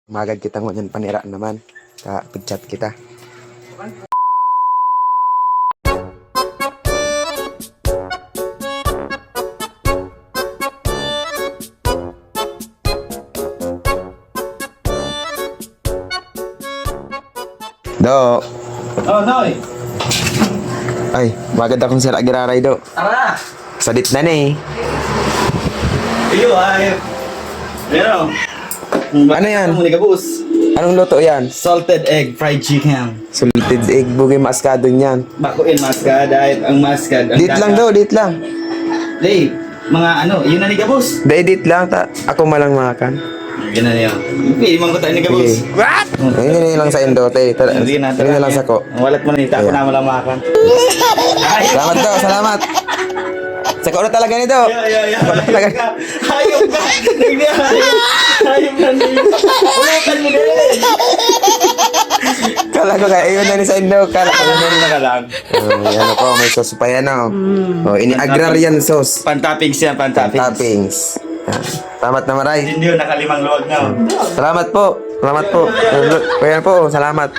Magad kita ngunyan panira naman. Pag-chat kita. Do. Oh, Noy. Ay, magad akong sila giraray do. Tara. Sadit na ni. Iyo ay. Ano? Ano yan? Muni ka, boss. Anong luto yan? Salted egg fried chicken. Salted egg, bugay maskado niyan. Bakuin maskad dahil ang maskad. Dit lang do, dit lang. Hey, mga ano, yun na ni ka, boss. Edit lang, ako malang makan. Yun na niya. Pili man ko tayo ni ka, boss. What? Hindi lang sa Indote. Sige na, Hindi lang sa ko. Walat mo na nita, ako na malang makan. Salamat do, salamat. Sa ko na talaga nito. Yeah. Hayop ka. Hayop na niyo. Ulutan mo din. Kala ko kaya iyon na ni sa Indo. Kala ko Ano na ka lang. yan po, may sauce pa yan oh. Ini agrarian sauce. Pantoppings yan, pantoppings. Toppings. Yan. Salamat na maray. Hindi yun, nakalimang luwag na. Salamat po. Salamat po. Ayan po, salamat.